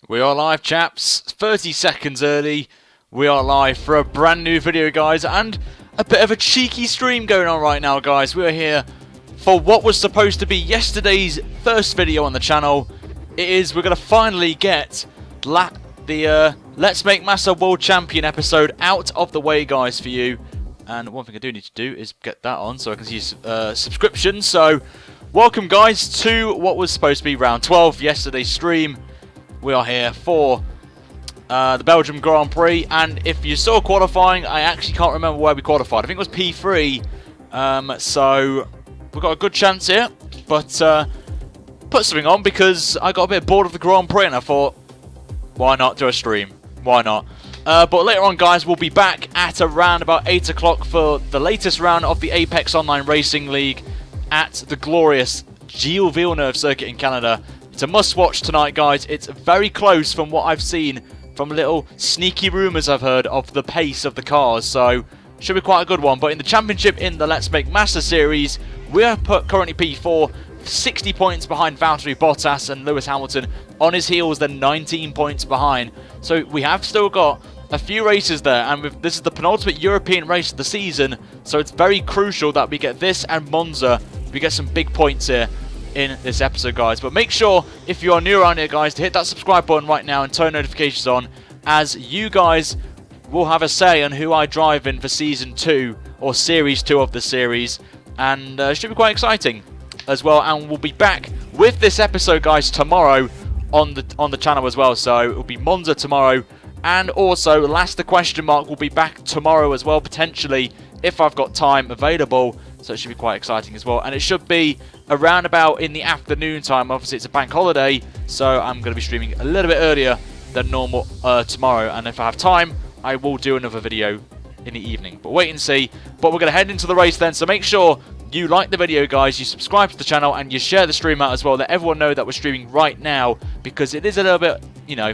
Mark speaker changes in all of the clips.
Speaker 1: We are live, chaps. 30 seconds early. We are live for a brand new video, guys, and a bit of a cheeky stream going on right now, guys. We are here for what was supposed to be yesterday's first video on the channel. We're going to finally get the Let's Make Massa World Champion episode out of the way, guys, for you. And one thing I do need to do is get that on so I can see subscriptions. So, welcome, guys, to what was supposed to be round 12, yesterday's stream. We are here for the Belgium Grand Prix, and if you saw qualifying, I actually can't remember where we qualified. I think it was P3, so we've got a good chance here, but put something on because I got a bit bored of the Grand Prix and I thought, why not do a stream? Why not? But later on, guys, we'll be back at around about 8 o'clock for the latest round of the Apex Online Racing League at the glorious Gilles Villeneuve circuit in Canada. It's a must-watch tonight, guys. It's very close from what I've seen, from little sneaky rumours I've heard of the pace of the cars, so should be quite a good one. But in the championship in the Let's Make Massa series, we are currently P4, 60 points behind Valtteri Bottas and Lewis Hamilton. On his heels, they're 19 points behind. So we have still got a few races there, and this is the penultimate European race of the season, so it's very crucial that we get this and Monza. We get some big points here in this episode, guys. But make sure, if you are new around here, guys, to hit that subscribe button right now and turn notifications on, as you guys will have a say on who I drive in for Season 2, or Series 2 of the series, and it should be quite exciting as well. And we'll be back with this episode, guys, tomorrow on the channel as well. So it will be Monza tomorrow, and also Last the Question Mark will be back tomorrow as well, potentially, if I've got time available. So it should be quite exciting as well. And it should be around about in the afternoon time. Obviously, it's a bank holiday, so I'm going to be streaming a little bit earlier than normal tomorrow. And if I have time, I will do another video in the evening. But wait and see. But we're going to head into the race then. So make sure you like the video, guys. You subscribe to the channel and you share the stream out as well. Let everyone know that we're streaming right now, because it is a little bit, you know,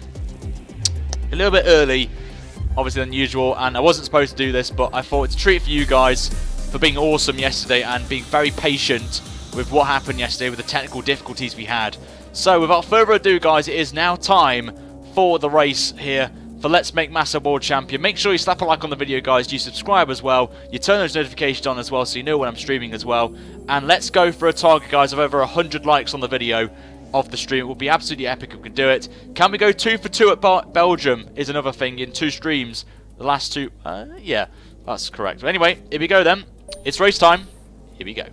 Speaker 1: a little bit early, obviously, than usual. And I wasn't supposed to do this, but I thought it's a treat for you guys for being awesome yesterday and being very patient with what happened yesterday with the technical difficulties we had. So without further ado, guys, it is now time for the race here for Let's Make Massa World Champion. Make sure you slap a like on the video, guys. You subscribe as well. You turn those notifications on as well, so you know when I'm streaming as well. And let's go for a target, guys, of over 100 likes on the video of the stream. It will be absolutely epic if we can do it. Can we go 2 for 2 at Belgium is another thing in 2 streams. The last 2, yeah, that's correct. But anyway, here we go then. It's race time. Here we go.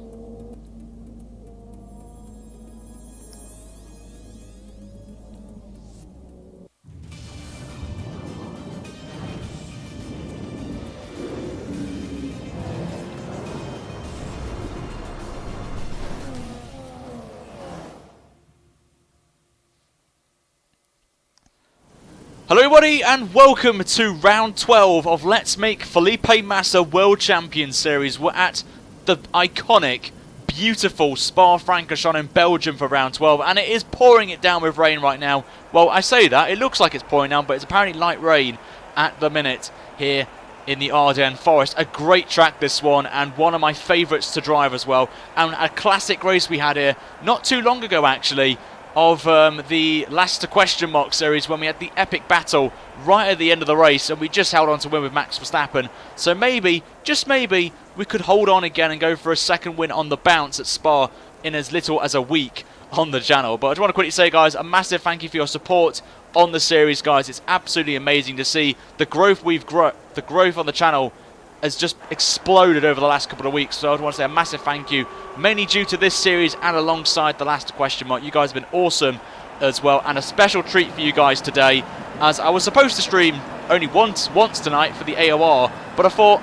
Speaker 1: Hello everybody, and welcome to round 12 of Let's Make Felipe Massa World Champion Series. We're at the iconic, beautiful Spa-Francorchamps in Belgium for round 12, and it is pouring it down with rain right now. Well, I say that, it looks like it's pouring down, but it's apparently light rain at the minute here in the Ardennes Forest. A great track, this one, and one of my favourites to drive as well. And a classic race we had here not too long ago, actually, of the Last Question Mark series, when we had the epic battle right at the end of the race and we just held on to win with Max Verstappen. So maybe, just maybe, we could hold on again and go for a second win on the bounce at Spa in as little as a week on the channel. But I just want to quickly say, guys, a massive thank you for your support on the series, guys. It's absolutely amazing to see the growth the growth on the channel has just exploded over the last couple of weeks. So I want to say a massive thank you, mainly due to this series and alongside the Last Question Mark. You guys have been awesome as well, and a special treat for you guys today, as I was supposed to stream only once tonight for the AOR, but I thought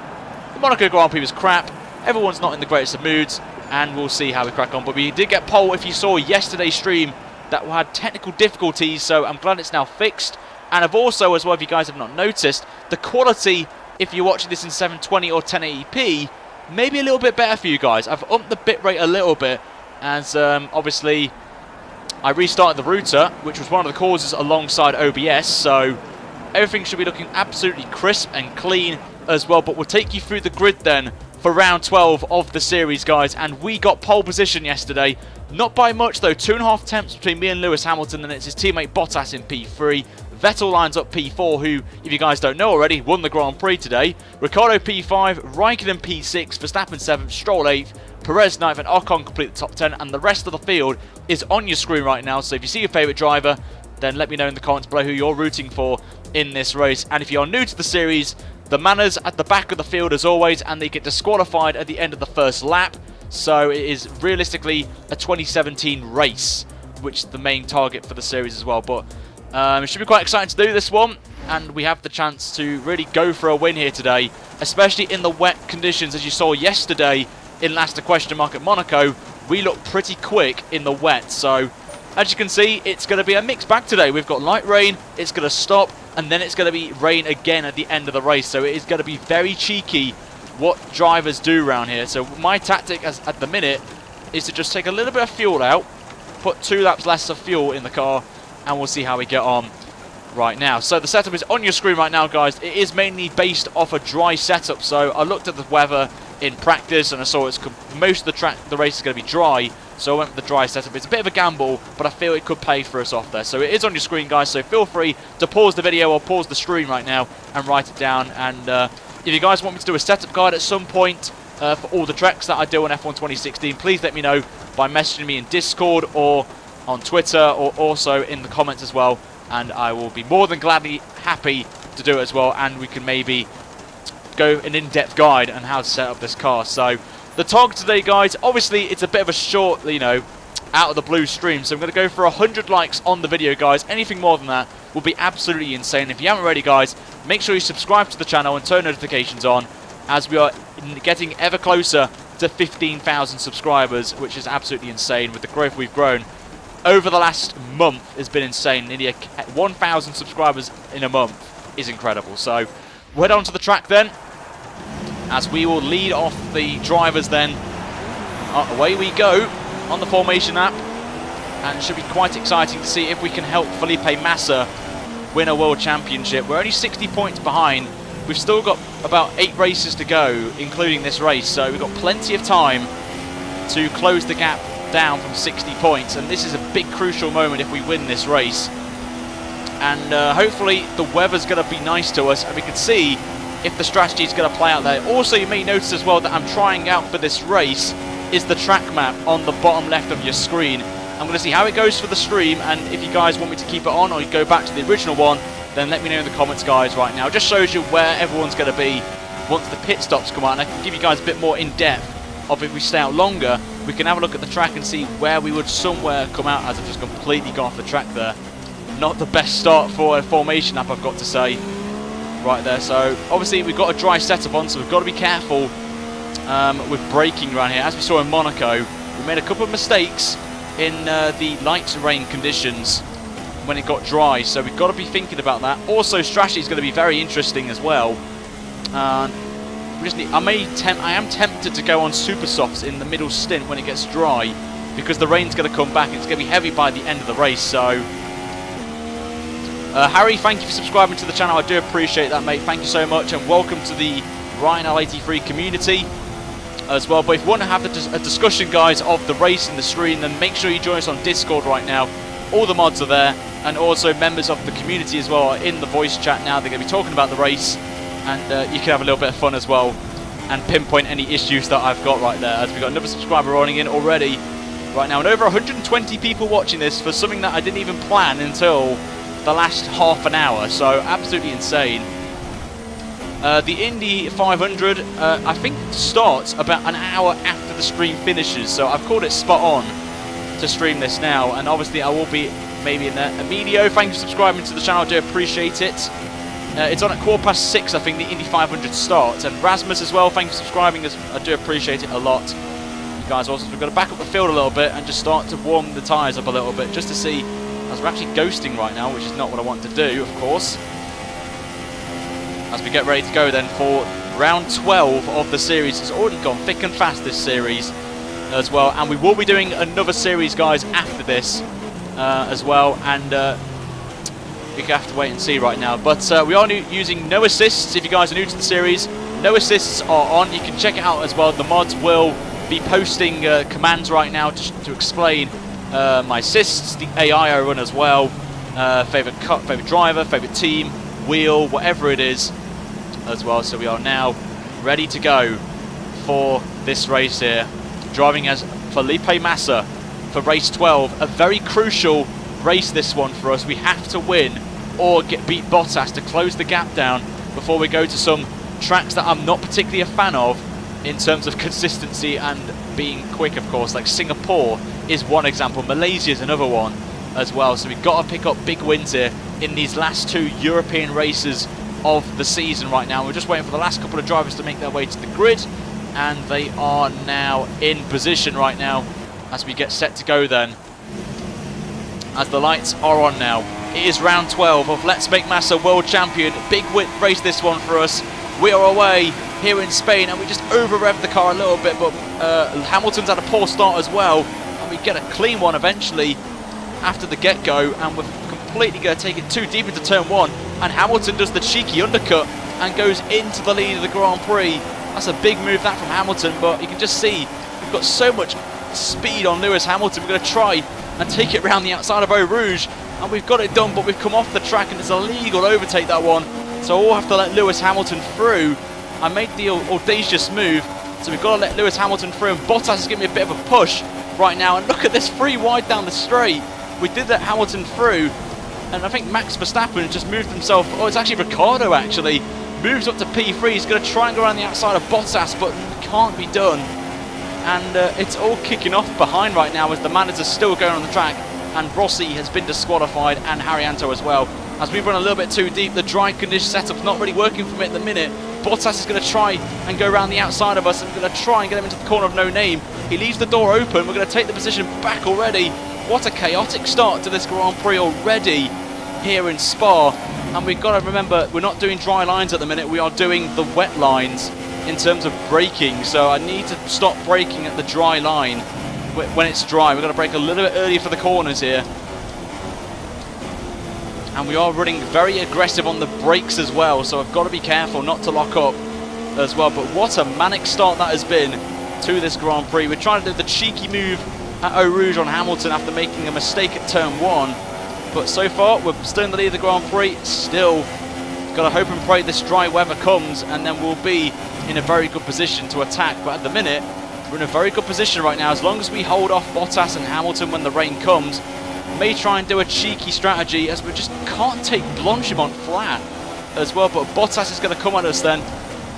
Speaker 1: the Monaco Grand Prix was crap, everyone's not in the greatest of moods, and we'll see how we crack on. But we did get pole, if you saw yesterday's stream, that had technical difficulties, so I'm glad it's now fixed. And I've also, as well, if you guys have not noticed, the quality, if you're watching this in 720 or 1080p, maybe a little bit better for you guys. I've upped the bitrate a little bit, as obviously I restarted the router, which was one of the causes alongside OBS, so everything should be looking absolutely crisp and clean as well. But we'll take you through the grid then for round 12 of the series, guys. And we got pole position yesterday Not by much though, 2.5 tenths between me and Lewis Hamilton, and it's his teammate Bottas in P3. Vettel lines up P4, who, if you guys don't know already, won the Grand Prix today. Ricciardo P5, Raikkonen P6, Verstappen 7th, Stroll 8th, Perez 9th, and Ocon complete the top 10, and the rest of the field is on your screen right now. So if you see your favourite driver, then let me know in the comments below who you're rooting for in this race. And if you are new to the series, the Manners at the back of the field as always, and they get disqualified at the end of the first lap. So it is realistically a 2017 race, which is the main target for the series as well. But it should be quite exciting to do this one, and we have the chance to really go for a win here today, especially in the wet conditions. As you saw yesterday in Last Question Mark at Monaco, we looked pretty quick in the wet. So as you can see, it's going to be a mixed bag today. We've got light rain, it's going to stop, and then it's going to be rain again at the end of the race. So it is going to be very cheeky what drivers do around here. So my tactic at the minute is to just take a little bit of fuel out, put 2 laps less of fuel in the car, and we'll see how we get on right now. So the setup is on your screen right now, guys. It is mainly based off a dry setup. So I looked at the weather in practice and I saw most of the race is going to be dry. So I went with the dry setup. It's a bit of a gamble, but I feel it could pay for us off there. So it is on your screen, guys. So feel free to pause the video or pause the stream right now and write it down. And if you guys want me to do a setup guide at some point for all the tracks that I do on F1 2016, please let me know by messaging me in Discord or on Twitter, or also in the comments as well, and I will be more than gladly happy to do it as well, and we can maybe go an in-depth guide on how to set up this car. So the target today, guys, obviously it's a bit of a short, you know, out of the blue stream, so I'm going to go for 100 likes on the video, guys. Anything more than that will be absolutely insane. If you haven't already, guys, make sure you subscribe to the channel and turn notifications on, as we are getting ever closer to 15,000 subscribers, which is absolutely insane. With the growth we've grown over the last month has been insane. Nearly 1,000 subscribers in a month is incredible. So we'll head on to the track then, as we will lead off the drivers then. Away we go on the formation lap, and it should be quite exciting to see if we can help Felipe Massa win a world championship. We're only 60 points behind. We've still got about 8 races to go, including this race, so we've got plenty of time to close the gap down from 60 points, and this is a big crucial moment if we win this race. And hopefully the weather's going to be nice to us, and we can see if the strategy is going to play out there. Also, you may notice as well that I'm trying out for this race is the track map on the bottom left of your screen. I'm going to see how it goes for the stream, and if you guys want me to keep it on or you go back to the original one, then let me know in the comments, guys, right now. It just shows you where everyone's going to be once the pit stops come out, and I can give you guys a bit more in-depth of if we stay out longer, we can have a look at the track and see where we would somewhere come out, as I've just completely gone off the track there. Not the best start for a formation lap, I've got to say, right there. So obviously we've got a dry setup on, so we've got to be careful with braking around here. As we saw in Monaco, we made a couple of mistakes in the light rain conditions when it got dry, so we've got to be thinking about that. Also, strategy is going to be very interesting as well. I am tempted to go on super softs in the middle stint when it gets dry, because the rain's going to come back and it's going to be heavy by the end of the race. So Harry, thank you for subscribing to the channel. I do appreciate that, mate. Thank you so much, and welcome to the Ryan L83 community as well. But if you want to have a discussion, guys, of the race in the stream, then make sure you join us on Discord right now. All the mods are there, and also members of the community as well are in the voice chat now. They're going to be talking about the race, and you can have a little bit of fun as well and pinpoint any issues that I've got right there, as we've got another subscriber running in already right now, and over 120 people watching this for something that I didn't even plan until the last half an hour. So absolutely insane. The Indy 500 I think starts about an hour after the stream finishes, so I've called it spot on to stream this now, and obviously I will be maybe in there. Emilio, thank you for subscribing to the channel, I do appreciate it. It's on at 6:15, I think, the Indy 500 starts. And Rasmus as well, thank you for subscribing, I do appreciate it a lot. You guys also, we've got to back up the field a little bit and just start to warm the tyres up a little bit, just to see, as we're actually ghosting right now, which is not what I want to do, of course. As we get ready to go then for round 12 of the series. It's already gone thick and fast, this series as well, and we will be doing another series, guys, after this as well, and we have to wait and see right now. But we are using no assists. If you guys are new to the series, no assists are on. You can check it out as well. The mods will be posting commands right now to explain my assists, the AI I run as well, favourite cut, favourite driver, favourite team, wheel, whatever it is as well. So we are now ready to go for this race here. Driving as Felipe Massa for race 12. A very crucial race this one for us. We have to win or beat Bottas to close the gap down before we go to some tracks that I'm not particularly a fan of in terms of consistency and being quick, of course. Like Singapore is one example, Malaysia is another one as well. So we've got to pick up big wins here in these last 2 European races of the season right now. We're just waiting for the last couple of drivers to make their way to the grid, and they are now in position right now as we get set to go then. As the lights are on now, it is round 12 of Let's Make Massa World Champion. Big race this one for us. We are away here in Spain, and we just over-revved the car a little bit, but Hamilton's had a poor start as well, and we get a clean one eventually after the get-go, and we're completely going to take it too deep into turn 1, and Hamilton does the cheeky undercut and goes into the lead of the Grand Prix. That's a big move that from Hamilton, but you can just see we've got so much speed on Lewis Hamilton. We're going to try and take it round the outside of Eau Rouge, and we've got it done, but we've come off the track and it's illegal to overtake that one, so we'll have to let Lewis Hamilton through. I made the audacious move, so we've got to let Lewis Hamilton through, and Bottas is giving me a bit of a push right now, and look at this, 3 wide down the straight. We did let Hamilton through, and I think Max Verstappen just moved himself, oh, it's actually Ricciardo actually, moves up to P3. He's going to try and go around the outside of Bottas, but can't be done. And it's all kicking off behind right now as the managers are still going on the track, and Rossi has been disqualified, and Haryanto as well. As we run a little bit too deep, the dry condition setup's not really working for me at the minute. Bottas is going to try and go around the outside of us, and we're going to try and get him into the corner of No Name. He leaves the door open. We're going to take the position back already. What a chaotic start to this Grand Prix already here in Spa. And we've got to remember, we're not doing dry lines at the minute, we are doing the wet lines in terms of braking. So I need to stop braking at the dry line when it's dry. We've got to brake a little bit earlier for the corners here. And we are running very aggressive on the brakes as well, so I've got to be careful not to lock up as well. But what a manic start that has been to this Grand Prix. We're trying to do the cheeky move at Eau Rouge on Hamilton after making a mistake at turn 1. But so far, we're still in the lead of the Grand Prix. Still, got to hope and pray this dry weather comes, and then we'll be in a very good position to attack. But at the minute, we're in a very good position right now. As long as we hold off Bottas and Hamilton when the rain comes, may try and do a cheeky strategy, as we just can't take Blanchimont flat as well. But Bottas is going to come at us then,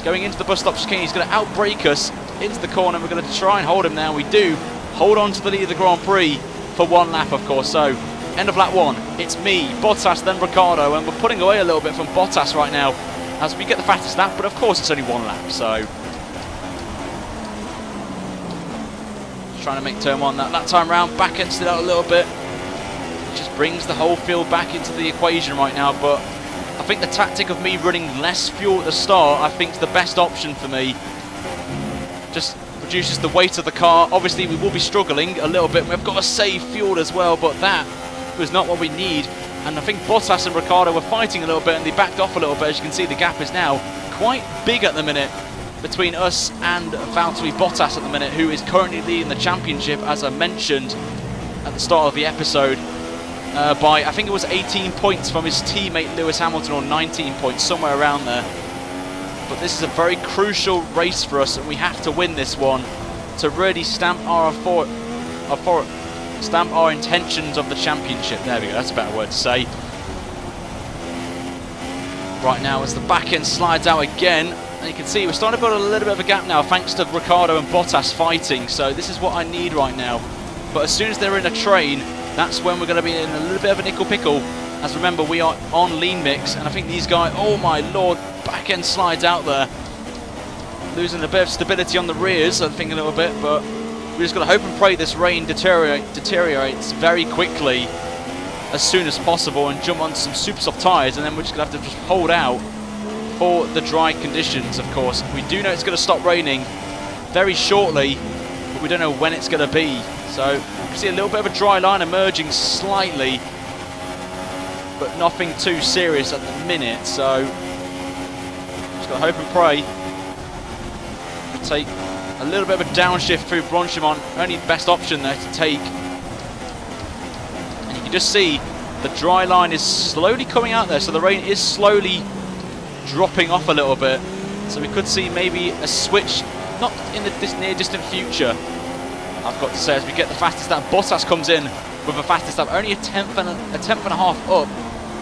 Speaker 1: going into the bus stop chicane. He's going to outbrake us into the corner. We're going to try and hold him now. We do hold on to the lead of the Grand Prix for 1 lap, of course. So end of lap 1, it's me, Bottas, then Ricciardo, and we're putting away a little bit from Bottas right now as we get the fastest lap, but of course it's only 1 lap, so just trying to make turn 1 that time round, back ends it out a little bit. It just brings the whole field back into the equation right now, but I think the tactic of me running less fuel at the start, I think is the best option for me. Just reduces the weight of the car. Obviously we will be struggling a little bit, we've got to save fuel as well, but that was not what we need. And I think Bottas and Ricciardo were fighting a little bit, and they backed off a little bit. As you can see, the gap is now quite big at the minute between us and Valtteri Bottas at the minute, who is currently leading the championship, as I mentioned at the start of the episode, by I think it was 18 points from his teammate Lewis Hamilton, or 19 points, somewhere around there. But this is a very crucial race for us, and we have to win this one to really stamp our intentions of the championship. There we go, that's a better word to say. Right now, as the back end slides out again, and you can see we're starting to build a little bit of a gap now, thanks to Ricciardo and Bottas fighting. So this is what I need right now. But as soon as they're in a train, that's when we're going to be in a little bit of a nickel pickle. As remember, we are on lean mix, and I think these guys, oh my lord, back end slides out there, losing a bit of stability on the rears, I think, a little bit. But we're just going to hope and pray this rain deteriorates very quickly as soon as possible, and jump on some super soft tyres, and then we're just going to have to just hold out for the dry conditions. Of course, we do know it's going to stop raining very shortly, but we don't know when it's going to be. So you can see a little bit of a dry line emerging slightly, but nothing too serious at the minute. So just got to hope and pray we take A little bit of a downshift through Bronchemont, only the best option there to take. And you can just see the dry line is slowly coming out there, so the rain is slowly dropping off a little bit. So we could see maybe a switch, not in the near distant future, I've got to say, as we get the fastest lap. Bottas comes in with a fastest lap, only a tenth and a half up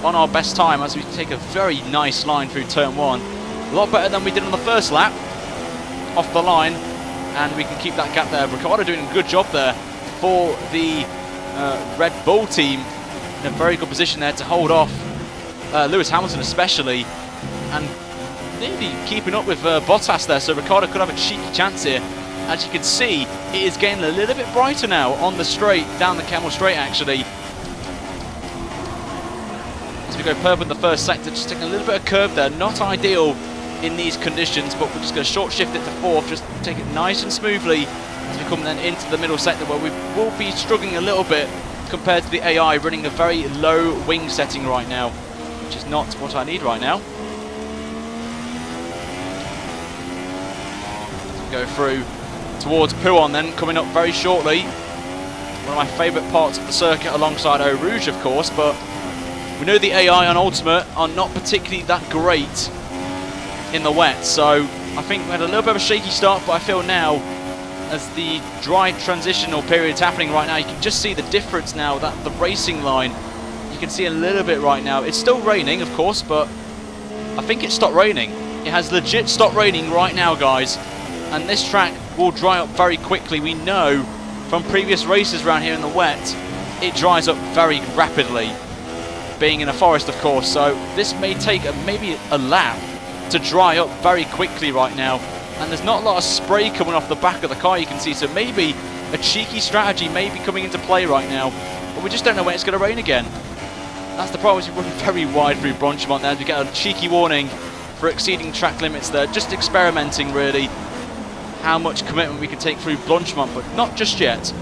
Speaker 1: on our best time, as we take a very nice line through turn 1. A lot better than we did on the first lap, off the line, and we can keep that gap there. Ricciardo doing a good job there for the Red Bull team, in a very good position there to hold off Lewis Hamilton especially, and nearly keeping up with Bottas there, so Ricciardo could have a cheeky chance here. As you can see, it is getting a little bit brighter now on the straight, down the Camel Straight actually. As we go purple in the first sector, just taking a little bit of curve there, not ideal in these conditions, but we're just going to short shift it to 4th, just take it nice and smoothly as we come then into the middle sector, where we will be struggling a little bit compared to the AI, running a very low wing setting right now, which is not what I need right now. As we go through towards Pouon then, coming up very shortly. One of my favourite parts of the circuit alongside Eau Rouge, of course, but we know the AI on Ultimate are not particularly that great in the wet, so I think we had a little bit of a shaky start, but I feel now, as the dry transitional period's happening right now, you can just see the difference now, that the racing line, you can see a little bit right now. It's still raining, of course, but I think it stopped raining. It has legit stopped raining right now, guys, and this track will dry up very quickly. We know from previous races around here in the wet, it dries up very rapidly, being in a forest, of course, so this may take maybe a lap to dry up very quickly right now, and there's not a lot of spray coming off the back of the car, you can see, so maybe a cheeky strategy may be coming into play right now, but we just don't know when it's going to rain again. That's the problem, is we're running very wide through Bronchemont there. We get a cheeky warning for exceeding track limits there, just experimenting really how much commitment we can take through Blanchemont, but not just yet.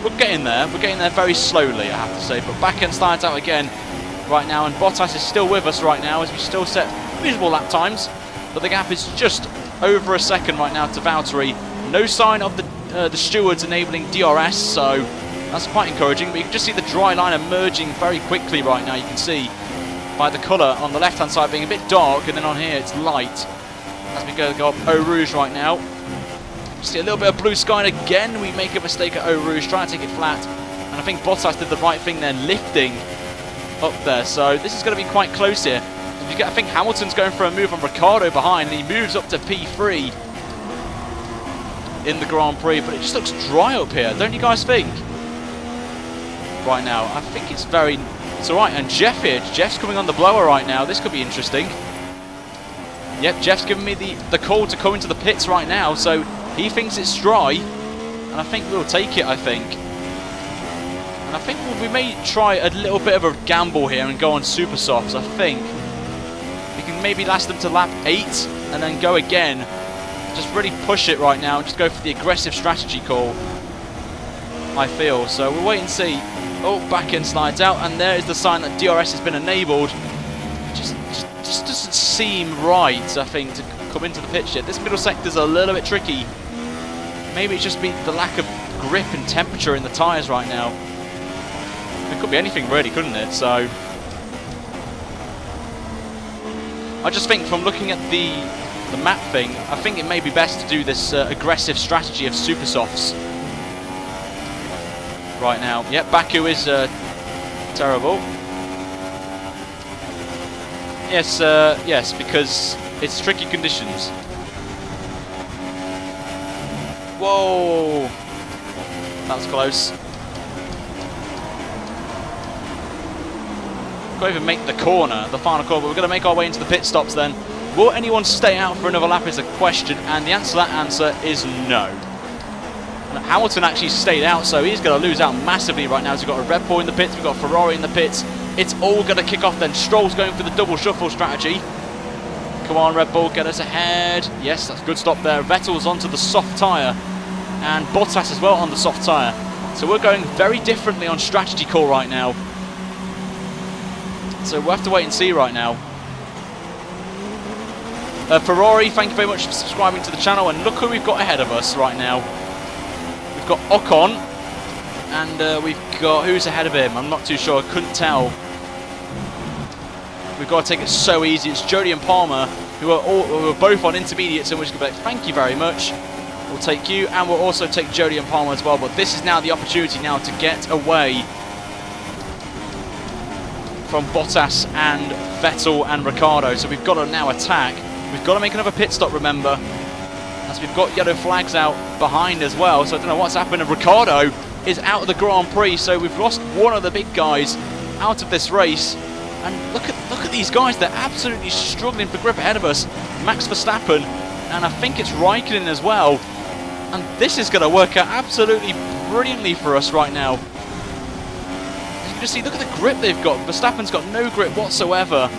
Speaker 1: We're getting there. We're getting there very slowly, I have to say. But back end slides out again right now, and Bottas is still with us right now as we still set reasonable lap times. But the gap is just over a second right now to Valtteri. No sign of the stewards enabling DRS, so that's quite encouraging. But you can just see the dry line emerging very quickly right now. You can see by the colour on the left-hand side being a bit dark, and then on here it's light. As we go up Eau Rouge right now. See a little bit of blue sky, and again we make a mistake at Eau Rouge, trying to take it flat. And I think Bottas did the right thing there, lifting up there. So this is going to be quite close here. I think Hamilton's going for a move on Ricciardo behind, and he moves up to P3 in the Grand Prix. But it just looks dry up here, don't you guys think? Right now, I think it's alright. And Jeff here, Jeff's coming on the blower right now. This could be interesting. Yep, Jeff's giving me the call to come into the pits right now, so he thinks it's dry, and I think we'll take it, I think. And I think we may try a little bit of a gamble here and go on super softs, I think. We can maybe last them to lap 8 and then go again. Just really push it right now and just go for the aggressive strategy call, I feel. So we'll wait and see. Oh, back end slides out, and there is the sign that DRS has been enabled. Just doesn't seem right, I think, to come into the pitch yet. This middle sector's a little bit tricky. Maybe it's just been the lack of grip and temperature in the tyres right now. It could be anything really, couldn't it? So I just think from looking at the map thing, I think it may be best to do this aggressive strategy of super softs right now. Yep, Baku is terrible. Yes, yes, because it's tricky conditions. Whoa, that was close. Can't even make the corner, the final corner, but we're going to make our way into the pit stops then. Will anyone stay out for another lap is a question, and the answer to that answer is no. And Hamilton actually stayed out, so he's going to lose out massively right now. So we've got a Red Bull in the pits, we've got a Ferrari in the pits. It's all going to kick off then. Stroll's going for the double shuffle strategy. Come on, Red Bull, get us ahead. Yes, that's a good stop there. Vettel's onto the soft tyre, and Bottas as well on the soft tyre. So we're going very differently on strategy call right now. So we'll have to wait and see right now. Ferrari, thank you very much for subscribing to the channel. And look who we've got ahead of us right now. We've got Ocon, and we've got, who's ahead of him? I'm not too sure, I couldn't tell. We've got to take it so easy. It's Jody and Palmer, who are both on intermediates, and we're just going to be like, thank you very much. We'll take you, and we'll also take Jody and Palmer as well. But this is now the opportunity now to get away from Bottas and Vettel and Ricciardo. So we've got to now attack. We've got to make another pit stop, remember, as we've got yellow flags out behind as well. So I don't know what's happened. And Ricciardo is out of the Grand Prix, so we've lost one of the big guys out of this race. And look at these guys, they're absolutely struggling for grip ahead of us. Max Verstappen, and I think it's Raikkonen as well. And this is going to work out absolutely brilliantly for us right now. As you can see, look at the grip they've got. Verstappen's got no grip whatsoever.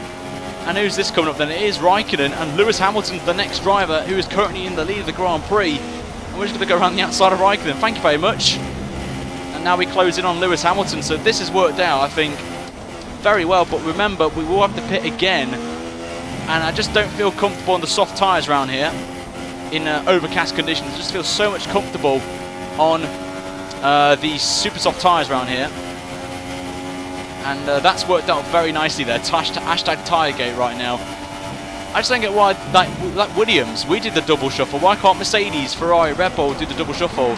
Speaker 1: And who's this coming up then? It is Raikkonen, and Lewis Hamilton's the next driver, who is currently in the lead of the Grand Prix. And we're just going to go around the outside of Raikkonen. Thank you very much. And now we close in on Lewis Hamilton, so this has worked out, I think, very well. But remember, we will have to pit again, and I just don't feel comfortable on the soft tyres around here in overcast conditions. I just feel so much comfortable on the super soft tyres around here, and that's worked out very nicely there. Hashtag Tiregate right now. I just don't get why, like Williams, we did the double shuffle. Why can't Mercedes, Ferrari, Red Bull do the double shuffle?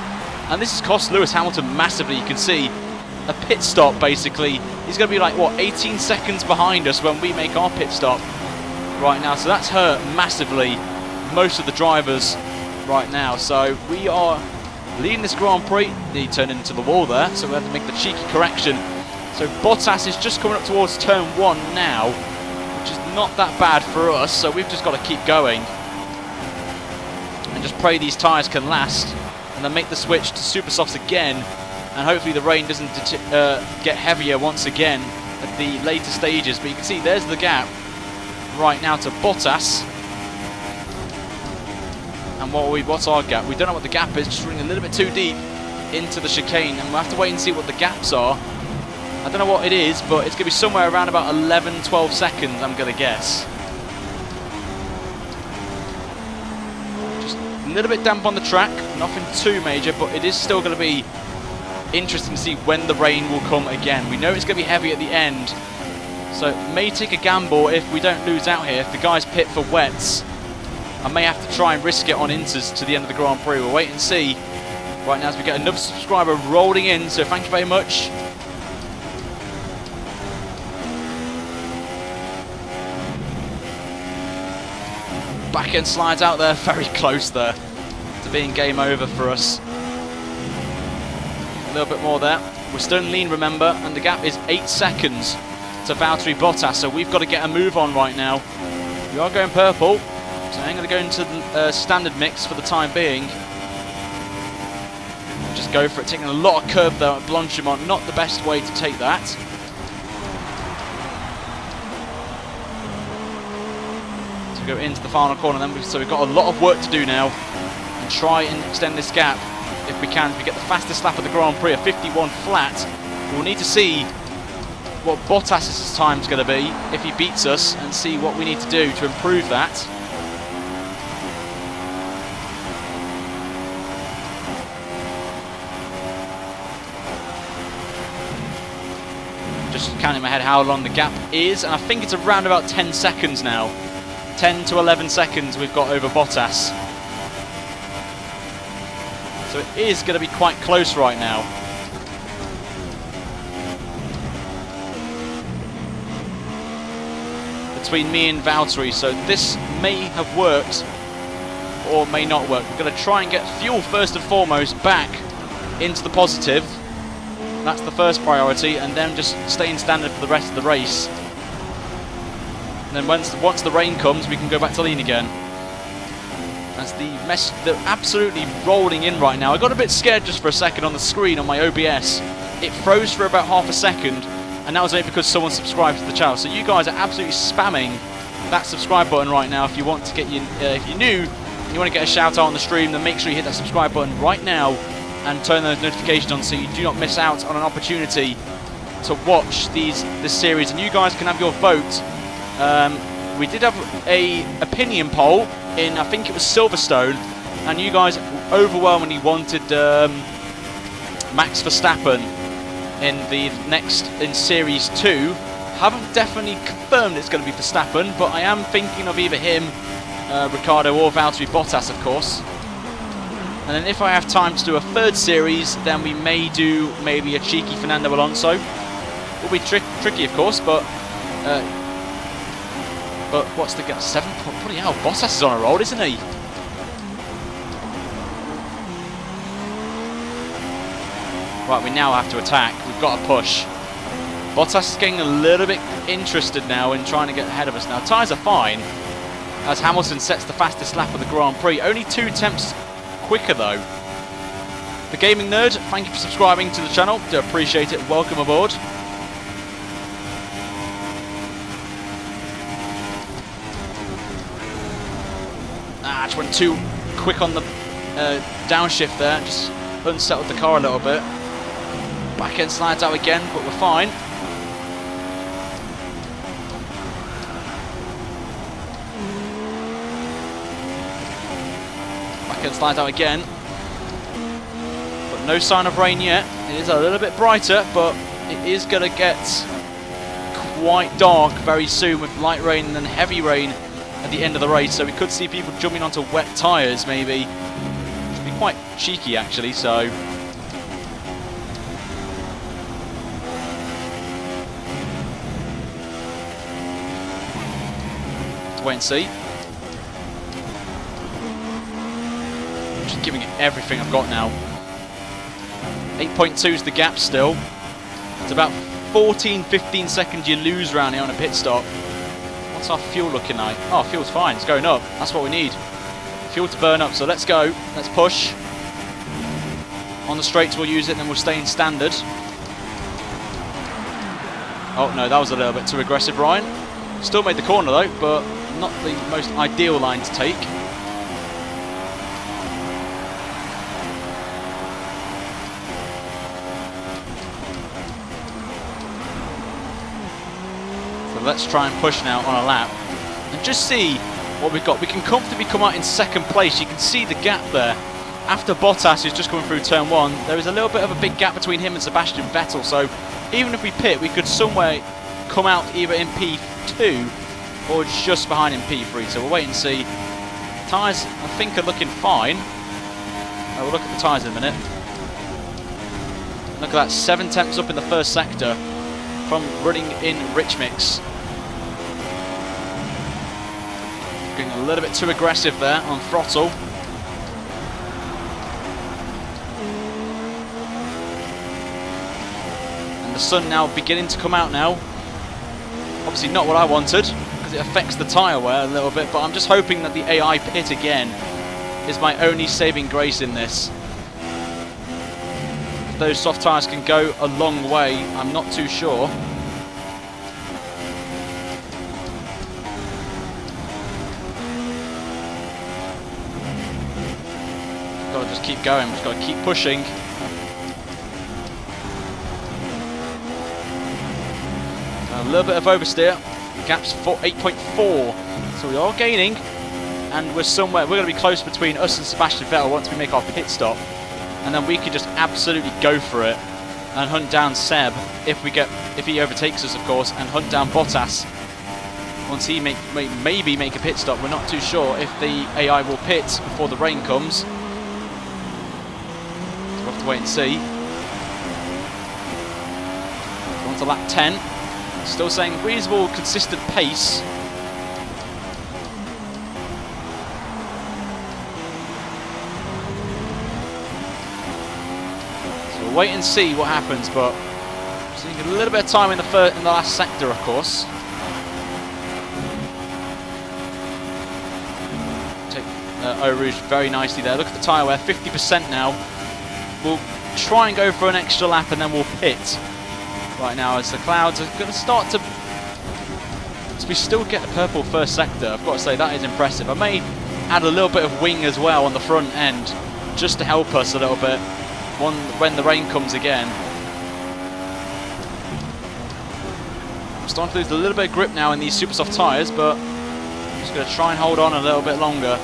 Speaker 1: And this has cost Lewis Hamilton massively. You can see a pit stop, basically. He's going to be like, what, 18 seconds behind us when we make our pit stop right now. So that's hurt massively most of the drivers right now. So we are leading this Grand Prix. He turned into the wall there, so we have to make the cheeky correction. So Bottas is just coming up towards turn 1 now, which is not that bad for us. So we've just got to keep going and just pray these tyres can last, and then make the switch to super softs again. And hopefully the rain doesn't get heavier once again at the later stages. But you can see there's the gap right now to Bottas. And what's our gap? We don't know what the gap is, just running a little bit too deep into the chicane. And we'll have to wait and see what the gaps are. I don't know what it is, but it's going to be somewhere around about 11, 12 seconds, I'm going to guess. Just a little bit damp on the track, nothing too major, but it is still going to be interesting to see when the rain will come again. We know it's going to be heavy at the end, so it may take a gamble if we don't lose out here. If the guys pit for wets, I may have to try and risk it on inters to the end of the Grand Prix. We'll wait and see right now as we get another subscriber rolling in, so thank you very much. Back end slides out there, very close there to being game over for us. A little bit more there. We're still in lean, remember, and the gap is 8 seconds to Valtteri Bottas, so we've got to get a move on right now. We are going purple, so I'm going to go into the standard mix for the time being. Just go for it, taking a lot of curb there at Blanchimont, not the best way to take that. To go into the final corner then, so we've got a lot of work to do now, and try and extend this gap if we can. If we get the fastest lap of the Grand Prix, a 51 flat, we'll need to see what Bottas' time's going to be if he beats us, and see what we need to do to improve that. Just counting in my head how long the gap is, and I think it's around about 10 seconds now. 10 to 11 seconds we've got over Bottas. So it is going to be quite close right now. Between me and Valtteri, so this may have worked or may not work. We're going to try and get fuel first and foremost back into the positive. That's the first priority, and then just stay in standard for the rest of the race. And then once the rain comes, we can go back to lean again. As they're absolutely rolling in right now. I got a bit scared just for a second on the screen on my OBS. It froze for about half a second, and that was only because someone subscribed to the channel. So you guys are absolutely spamming that subscribe button right now. If you want to get if you're new and you want to get a shout out on the stream, then make sure you hit that subscribe button right now and turn those notifications on so you do not miss out on an opportunity to watch this series. And you guys can have your vote we did have a opinion poll in, I think it was Silverstone, and you guys overwhelmingly wanted Max Verstappen in Series 2. Haven't definitely confirmed it's going to be Verstappen, but I am thinking of either him, Ricciardo, or Valtteri Bottas, of course. And then if I have time to do a third series, then we may do maybe a cheeky Fernando Alonso. Will be tricky, of course, but what's the gap? 7 points. Bloody hell, Bottas is on a roll, isn't he? Right, we now have to attack. We've got to push. Bottas is getting a little bit interested now in trying to get ahead of us now. Tyres are fine, as Hamilton sets the fastest lap of the Grand Prix. Only 2 tenths quicker, though. The Gaming Nerd, thank you for subscribing to the channel. Do appreciate it. Welcome aboard. Just went too quick on the downshift there. Just unsettled the car a little bit. Back end slides out again, but we're fine. Back end slides out again. But no sign of rain yet. It is a little bit brighter, but it is going to get quite dark very soon with light rain and then heavy rain at the end of the race. So we could see people jumping onto wet tyres maybe. Which would be quite cheeky actually, so... wait and see. Just giving it everything I've got now. 8.2 is the gap still. It's about 14-15 seconds you lose around here on a pit stop. What's our fuel looking like? Oh, fuel's fine. It's going up. That's what we need. Fuel to burn up. So let's go. Let's push. On the straights we'll use it, and then we'll stay in standard. Oh no, that was a little bit too aggressive, Ryan. Still made the corner though, but not the most ideal line to take. So let's try and push now on a lap and just see what we've got. We can comfortably come out in second place. You can see the gap there. After Bottas, who's just coming through turn 1, there is a little bit of a big gap between him and Sebastian Vettel. So even if we pit, we could somewhere come out either in P2 or just behind in P3, so we'll wait and see. Tyres, I think, are looking fine. We'll look at the tyres in a minute. Look at that, 7 tenths up in the first sector from running in Rich Mix. Getting a little bit too aggressive there on throttle. And the sun now beginning to come out now. Obviously not what I wanted, because it affects the tyre wear a little bit, but I'm just hoping that the AI pit again is my only saving grace in this. If those soft tyres can go a long way, I'm not too sure. Gotta just keep going, just gotta keep pushing. A little bit of oversteer. Gap's 8.4, so we are gaining, and we're going to be close between us and Sebastian Vettel once we make our pit stop, and then we could just absolutely go for it and hunt down Seb if he overtakes us, of course, and hunt down Bottas once he maybe make a pit stop. We're not too sure if the AI will pit before the rain comes, so we'll have to wait and see. We're on to lap 10. Still saying reasonable, consistent pace. So we'll wait and see what happens, but seeing a little bit of time in the last sector, of course. Take Eau Rouge very nicely there. Look at the tyre wear, 50% now. We'll try and go for an extra lap and then we'll pit. Right now, as the clouds are going to start to... So we still get the purple first sector. I've got to say, that is impressive. I may add a little bit of wing as well on the front end, just to help us a little bit when the rain comes again. I'm starting to lose a little bit of grip now in these super soft tyres, but going to try and hold on a little bit longer.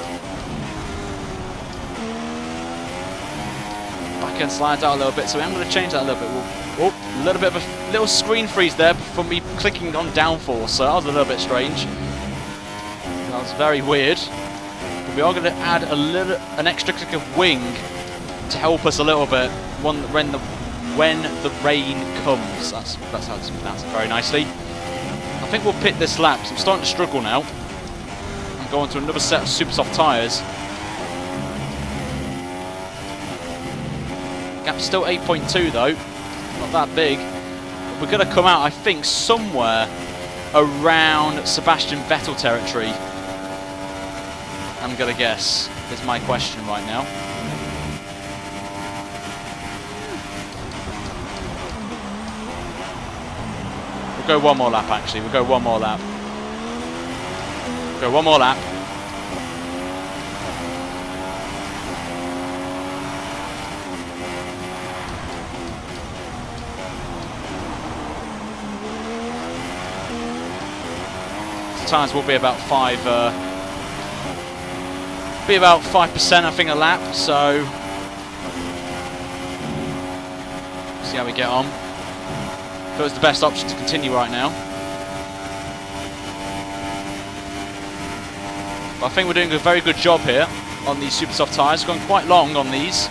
Speaker 1: Back end slides out a little bit, so I'm going to change that a little bit. Oh, a little bit of a little screen freeze there from me clicking on downforce, so that was a little bit strange. That was very weird. But we are going to add an extra click of wing to help us a little bit when the rain comes. That's how it's pronounced very nicely. I think we'll pit this lap, so I'm starting to struggle now. I'm going to another set of super soft tyres. Gap's still 8.2 though, not that big. But we're going to come out, I think, somewhere around Sebastian Vettel territory. I'm going to guess, is my question right now. We'll go one more lap actually, we'll go one more lap. Go one more lap. Times will be about 5%, I think, a lap. So see how we get on. That was the best option to continue right now. But I think we're doing a very good job here on these super soft tyres. Going quite long on these.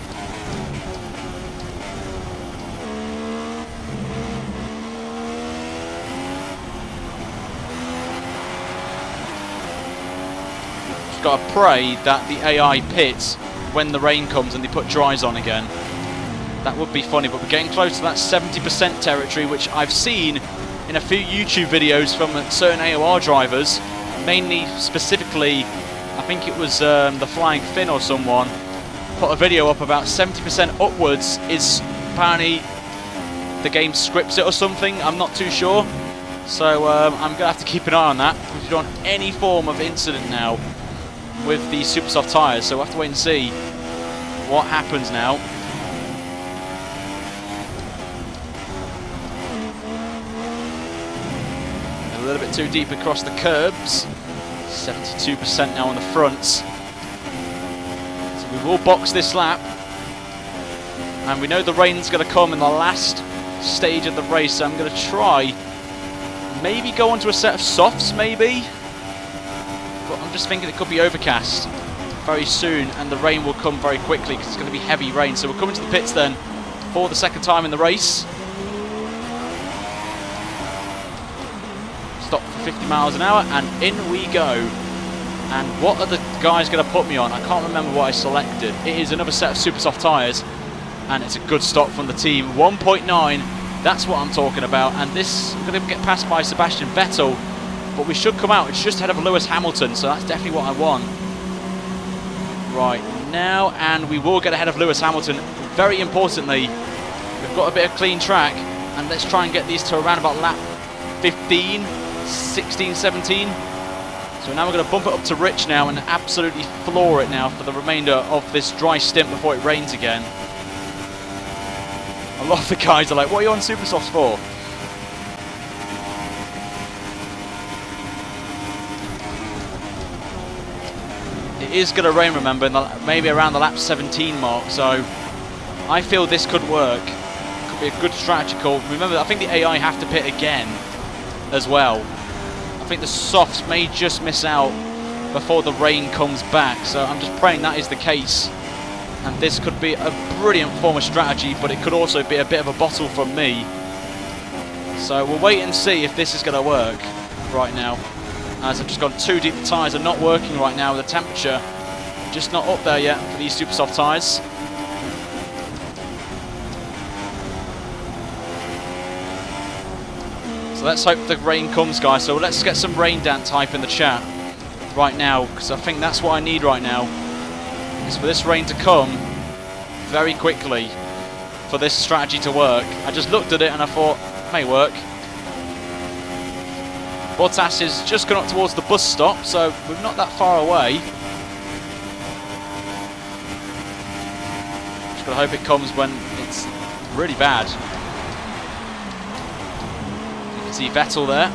Speaker 1: Got to pray that the AI pits when the rain comes and they put dries on again. That would be funny, but we're getting close to that 70% territory, which I've seen in a few YouTube videos from certain AOR drivers, mainly specifically, I think it was the Flying Finn or someone, put a video up about 70% upwards is apparently the game scripts it or something, I'm not too sure. So I'm going to have to keep an eye on that. We've done any form of incident now with the super soft tyres, so we'll have to wait and see what happens now. A little bit too deep across the curbs. 72% now on the fronts. So we will box this lap, and we know the rain's going to come in the last stage of the race, so I'm going to try maybe go onto a set of softs maybe. But I'm just thinking it could be overcast very soon and the rain will come very quickly because it's going to be heavy rain. So we're coming to the pits then for the second time in the race. Stop for 50 miles an hour and in we go. And what are the guys going to put me on? I can't remember what I selected. It is another set of super soft tyres and it's a good stop from the team. 1.9, that's what I'm talking about. And this, I'm going to get passed by Sebastian Vettel. But we should come out, it's just ahead of Lewis Hamilton, so that's definitely what I want. Right now, and we will get ahead of Lewis Hamilton. Very importantly, we've got a bit of clean track, and let's try and get these to around about lap 15, 16, 17. So now we're going to bump it up to Rich now and absolutely floor it now for the remainder of this dry stint before it rains again. A lot of the guys are like, what are you on super softs for? It is going to rain, remember, maybe around the lap 17 mark, so I feel this could work. Could be a good strategy call. Remember, I think the AI have to pit again as well. I think the softs may just miss out before the rain comes back, so I'm just praying that is the case. And this could be a brilliant form of strategy, but it could also be a bit of a bottle from me. So we'll wait and see if this is going to work right now. As I've just gone too deep, the tyres are not working right now with the temperature just not up there yet for these super soft tyres. So let's hope the rain comes, guys. So let's get some rain dance type in the chat right now, because I think that's what I need right now, is for this rain to come very quickly for this strategy to work. I just looked at it and I thought, may work. Bottas is just gone up towards the bus stop, so we're not that far away. Just gotta hope it comes when it's really bad. You can see Vettel there.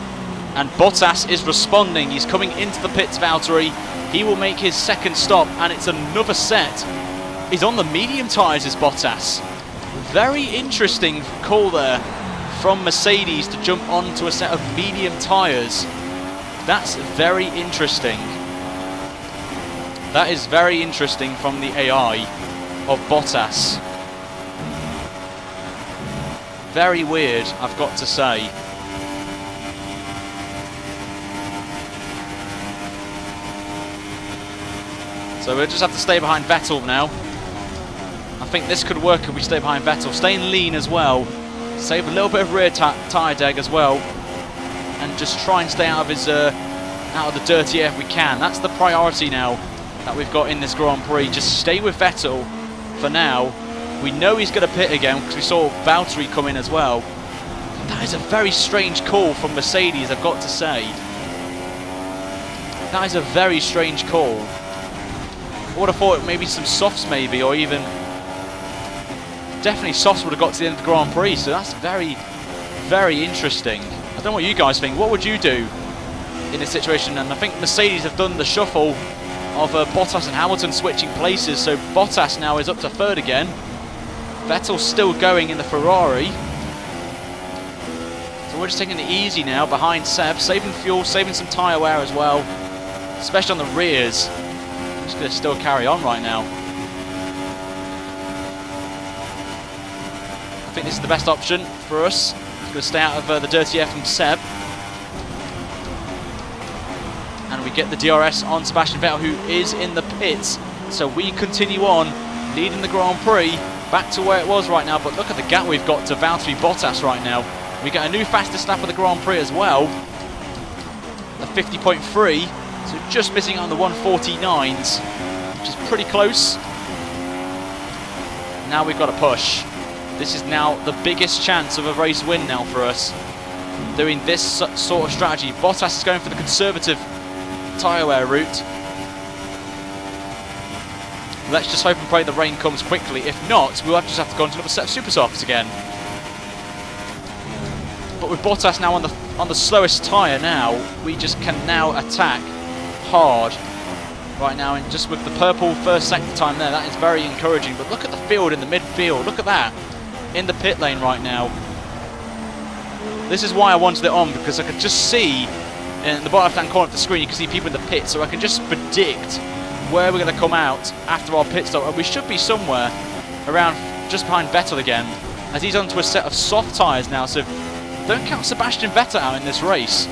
Speaker 1: And Bottas is responding. He's coming into the pits, Valtteri. He will make his second stop, and it's another set. He's on the medium tyres, is Bottas. Very interesting call there from Mercedes to jump onto a set of medium tyres. That's very interesting. That is very interesting from the AI of Bottas. Very weird, I've got to say. So we'll just have to stay behind Vettel now. I think this could work if we stay behind Vettel. Staying lean as well. Save a little bit of rear tyre deg as well. And just try and stay out of his out of the dirty air if we can. That's the priority now that we've got in this Grand Prix. Just stay with Vettel for now. We know he's going to pit again because we saw Valtteri come in as well. That is a very strange call from Mercedes, I've got to say. That is a very strange call. I would have thought maybe some softs maybe, or even definitely softs would have got to the end of the Grand Prix, so that's very, very interesting. I don't know what you guys think. What would you do in this situation? And I think Mercedes have done the shuffle of Bottas and Hamilton switching places, so Bottas now is up to third again. Vettel's still going in the Ferrari. So we're just taking it easy now behind Seb, saving fuel, saving some tyre wear as well, especially on the rears. Just going to still carry on right now. I think this is the best option for us. Just going to stay out of the dirty air from Seb. And we get the DRS on Sebastian Vettel, who is in the pits. So we continue on, leading the Grand Prix, back to where it was right now. But look at the gap we've got to Valtteri Bottas right now. We get a new fastest lap of the Grand Prix as well. A 50.3. So just missing on the 149s, which is pretty close. Now we've got to push. This is now the biggest chance of a race win now for us. Doing this sort of strategy. Bottas is going for the conservative tyre wear route. Let's just hope and pray the rain comes quickly. If not, we'll just have to go into another set of super softs again. But with Bottas now on the slowest tyre now, we just can now attack hard right now, and just with the purple first sector time there, that is very encouraging. But look at the field in the midfield, look at that in the pit lane right now. This is why I wanted it on, because I could just see in the bottom left hand corner of the screen, you can see people in the pit, so I can just predict where we're going to come out after our pit stop, and we should be somewhere around just behind Vettel again, as he's onto a set of soft tyres now. So don't count Sebastian Vettel out in this race.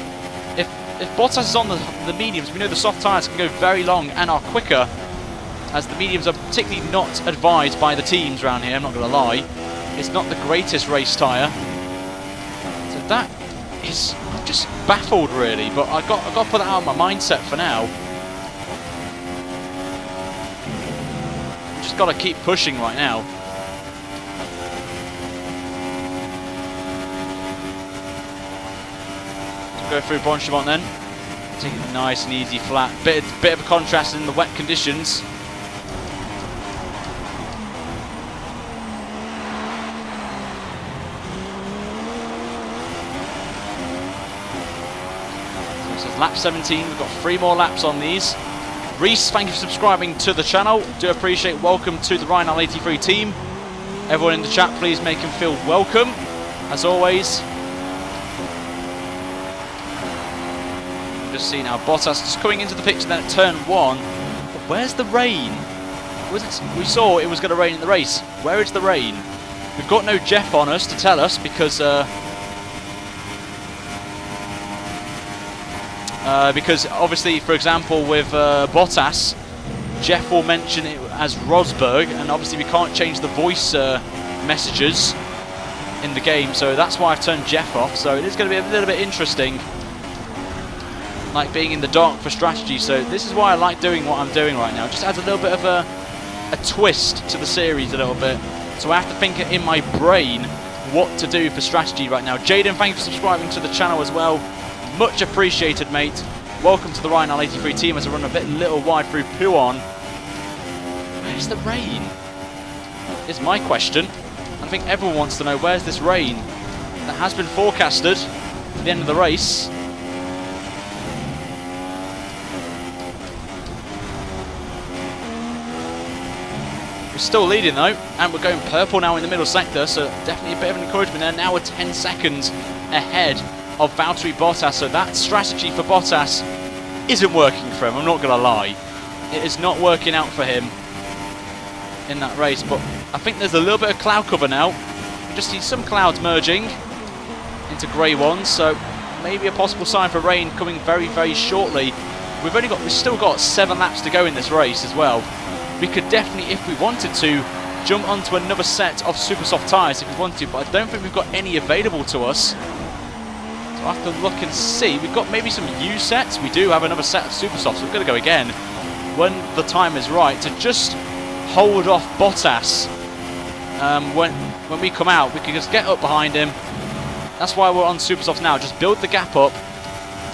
Speaker 1: If Bottas is on the mediums, we know the soft tyres can go very long and are quicker, as the mediums are particularly not advised by the teams around here, I'm not going to lie. It's not the greatest race tyre. So that is, I'm just baffled really, but I've got to put that out of my mindset for now. Just got to keep pushing right now. Go through Bonchemont then. Taking it nice and easy, flat. Bit of a contrast in the wet conditions. So this is lap 17. We've got 3 more laps on these. Reese, thank you for subscribing to the channel. Do appreciate. Welcome to the Ryan 83 team. Everyone in the chat, please make him feel welcome, as always. Just see now Bottas just coming into the picture then at turn 1. But where's the rain? We saw it was going to rain in the race. Where is the rain? We've got no Jeff on us to tell us, because obviously, for example, with Bottas, Jeff will mention it as Rosberg, and obviously we can't change the voice messages in the game, so that's why I've turned Jeff off. So it is going to be a little bit interesting, like being in the dark for strategy. So this is why I like doing what I'm doing right now. It just adds a little bit of a twist to the series a little bit. So I have to think in my brain what to do for strategy right now. Jaden, thank you for subscribing to the channel as well. Much appreciated, mate. Welcome to the Ryan 83 team as I run a little wide through Puon. Where's the rain? Is my question. I think everyone wants to know, where's this rain that has been forecasted at the end of the race. We're still leading though, and we're going purple now in the middle sector, so definitely a bit of an encouragement there. Now we're 10 seconds ahead of Valtteri Bottas, so that strategy for Bottas isn't working for him, I'm not going to lie. It is not working out for him in that race, but I think there's a little bit of cloud cover now. You just see some clouds merging into grey ones, so maybe a possible sign for rain coming very, very shortly. We've still got 7 laps to go in this race as well. We could definitely, if we wanted to, jump onto another set of super soft tyres if we wanted to, but I don't think we've got any available to us. So I have to look and see. We've got maybe some U sets. We do have another set of super softs, so we're going to go again when the time is right to just hold off Bottas. When we come out, we can just get up behind him. That's why we're on super softs now. Just build the gap up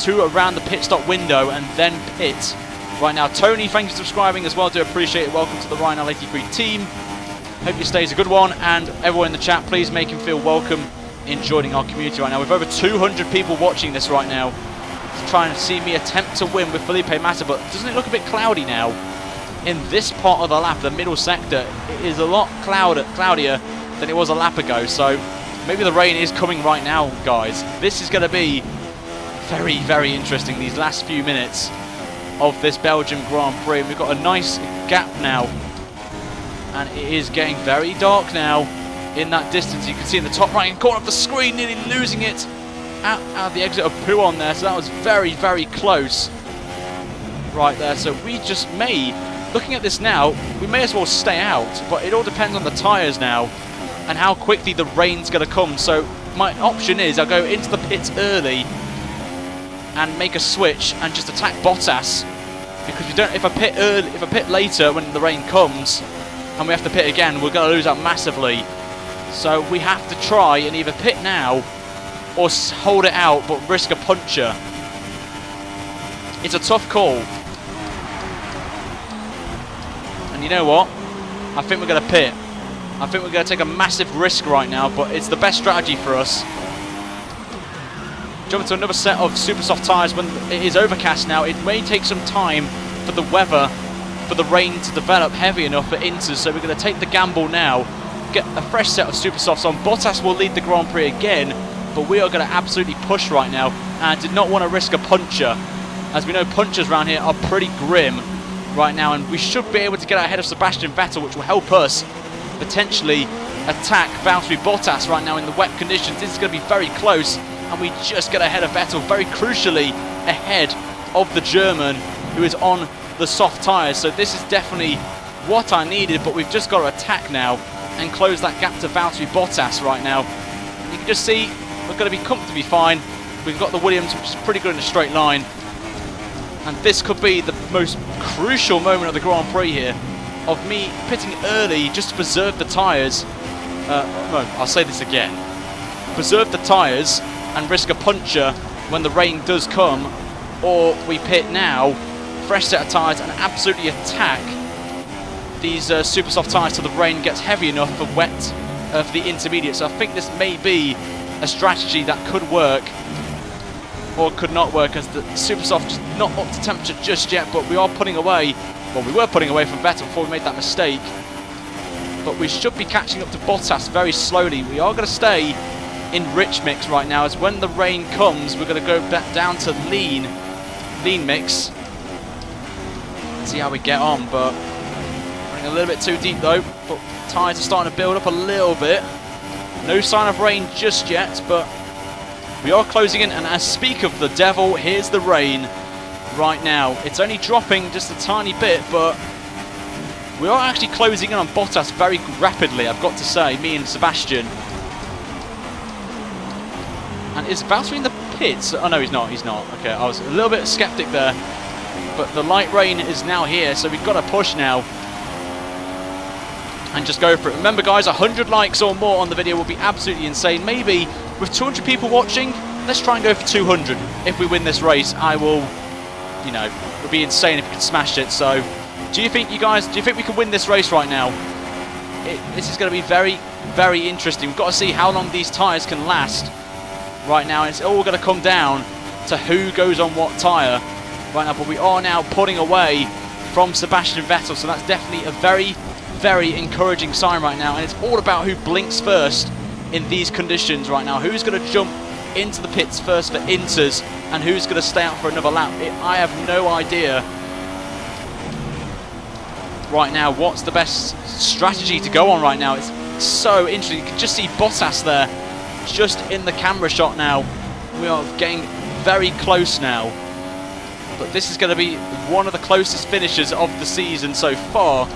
Speaker 1: to around the pit stop window and then pit. Right now, Tony, thank you for subscribing as well. Do appreciate it. Welcome to the Ryan L83 team. Hope your stay is a good one. And everyone in the chat, please make him feel welcome in joining our community right now. We've over 200 people watching this right now to try and see me attempt to win with Felipe Massa. But doesn't it look a bit cloudy now? In this part of the lap, the middle sector, it is a lot cloudier than it was a lap ago. So maybe the rain is coming right now, guys. This is going to be very, very interesting, these last few minutes of this Belgium Grand Prix. We've got a nice gap now, and it is getting very dark now in that distance. You can see in the top right hand corner of the screen, nearly losing it out of the exit of Prix on there, so that was very, very close right there. So we just may, looking at this now, we may as well stay out, but it all depends on the tyres now and how quickly the rain's going to come. So my option is I'll go into the pits early and make a switch and just attack Bottas, because we don't. If I pit later when the rain comes, and we have to pit again, we're going to lose out massively. So we have to try and either pit now or hold it out, but risk a puncture. It's a tough call, and you know what? I think we're going to pit. I think we're going to take a massive risk right now, but it's the best strategy for us. Jump into another set of super soft tyres when it is overcast now. It may take some time for the weather, for the rain to develop heavy enough for inters, so we're going to take the gamble now, get a fresh set of super softs on. Bottas will lead the Grand Prix again, but we are going to absolutely push right now, and did not want to risk a puncture. As we know, punchers around here are pretty grim right now, and we should be able to get ahead of Sebastian Vettel, which will help us potentially attack Valtteri Bottas right now in the wet conditions. This is going to be very close, and we just get ahead of Vettel, very crucially ahead of the German who is on the soft tyres. So this is definitely what I needed, but we've just got to attack now and close that gap to Valtteri Bottas right now. You can just see we're going to be comfortably fine. We've got the Williams, which is pretty good in a straight line, and this could be the most crucial moment of the Grand Prix here, of me pitting early just to preserve the tyres. No, I'll say this again. Preserve the tyres and risk a puncture when the rain does come, or we pit now, fresh set of tyres, and absolutely attack these super soft tyres till the rain gets heavy enough for for the intermediate. So I think this may be a strategy that could work or could not work, as the super soft is not up to temperature just yet, but we are putting away, well, we were putting away from Vettel before we made that mistake, but we should be catching up to Bottas very slowly. We are going to stay in rich mix right now, as when the rain comes we're going to go back down to lean mix. See how we get on, but running a little bit too deep though, but tyres are starting to build up a little bit. No sign of rain just yet, but we are closing in, and as speak of the devil, here's the rain right now. It's only dropping just a tiny bit, but we are actually closing in on Bottas very rapidly, I've got to say, me and Sebastian. And is Valtteri in the pits? Oh no, he's not. Okay, I was a little bit skeptic there, but the light rain is now here, so we've got to push now and just go for it. Remember guys, 100 likes or more on the video will be absolutely insane. Maybe with 200 people watching, let's try and go for 200. If we win this race, I will, you know, it would be insane if we could smash it. So do you think, you guys, do you think we can win this race right now? This is going to be very, very interesting. We've got to see how long these tyres can last right now. It's all going to come down to who goes on what tyre right now, but we are now putting away from Sebastian Vettel, so that's definitely a very, very encouraging sign right now, and it's all about who blinks first in these conditions right now. Who's going to jump into the pits first for inters, and who's going to stay out for another lap? I have no idea right now what's the best strategy to go on right now. It's so interesting. You can just see Bottas there, just in the camera shot now. We are getting very close now. But this is going to be one of the closest finishes of the season so far.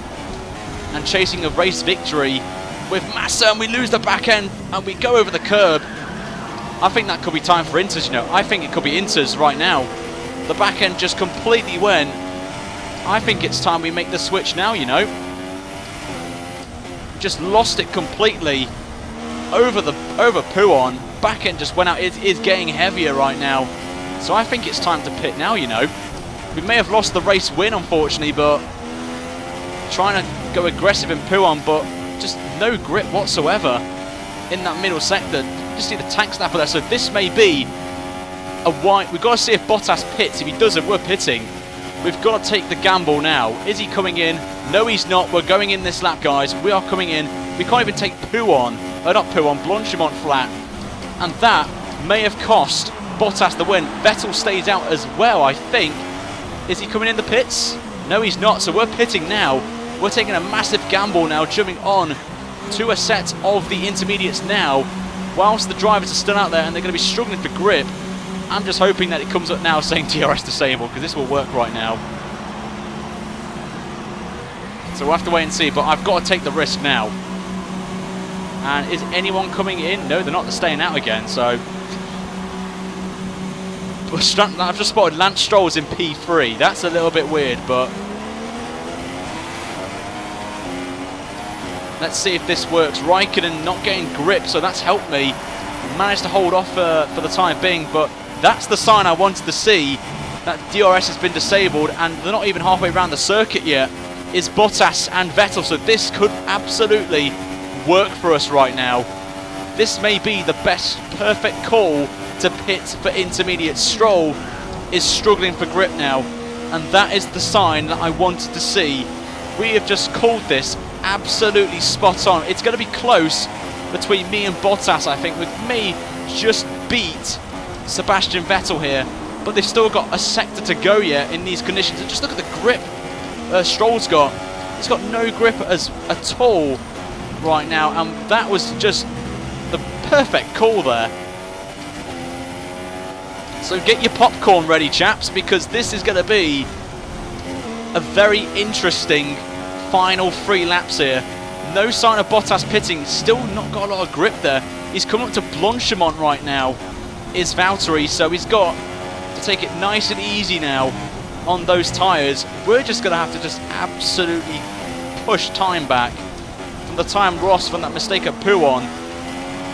Speaker 1: And chasing a race victory with Massa, and we lose the back end and we go over the curb. I think that could be time for inters, you know. I think it could be inters right now. The back end just completely went. I think it's time we make the switch now, you know. Just lost it completely over Puon. Back end just went out. It is getting heavier right now. So I think it's time to pit now, you know. We may have lost the race win, unfortunately, but trying to go aggressive in Puon, but just no grip whatsoever in that middle sector. Just see the tank snapper there. So this may be a white. We've got to see if Bottas pits. If he doesn't, we're pitting. We've got to take the gamble now. Is he coming in? No, he's not. We're going in this lap, guys. We are coming in. We can't even take Puon. Not Puon, Blanchimont flat. And that may have cost Bottas the win. Vettel stays out as well, I think. Is he coming in the pits? No, he's not. So we're pitting now. We're taking a massive gamble now, jumping on to a set of the intermediates now, whilst the drivers are still out there and they're going to be struggling for grip. I'm just hoping that it comes up now saying DRS disabled, because this will work right now. So we'll have to wait and see, but I've got to take the risk now. And is anyone coming in? No, they're not. They're staying out again, so... I've just spotted Lance Stroll's in P3. That's a little bit weird, but... Let's see if this works. Raikkonen not getting grip, so that's helped me. Managed to hold off for the time being, but that's the sign I wanted to see. That DRS has been disabled, and they're not even halfway around the circuit yet. Is Bottas and Vettel, so this could absolutely work for us right now. This may be the best perfect call to pit for intermediate. Stroll is struggling for grip now, and that is the sign that I wanted to see. We have just called this absolutely spot on. It's going to be close between me and Bottas, I think, with me just beat Sebastian Vettel here, but they've still got a sector to go yet in these conditions. And just look at the grip Stroll's got. He's got no grip at all right now, and that was just the perfect call there. So get your popcorn ready, chaps, because this is going to be a very interesting final 3 laps here. No sign of Bottas pitting. Still not got a lot of grip there. He's come up to Blanchimont right now, is Valtteri, so he's got to take it nice and easy now on those tyres. We're just going to have to just absolutely push time back from the time lost from that mistake at Puon.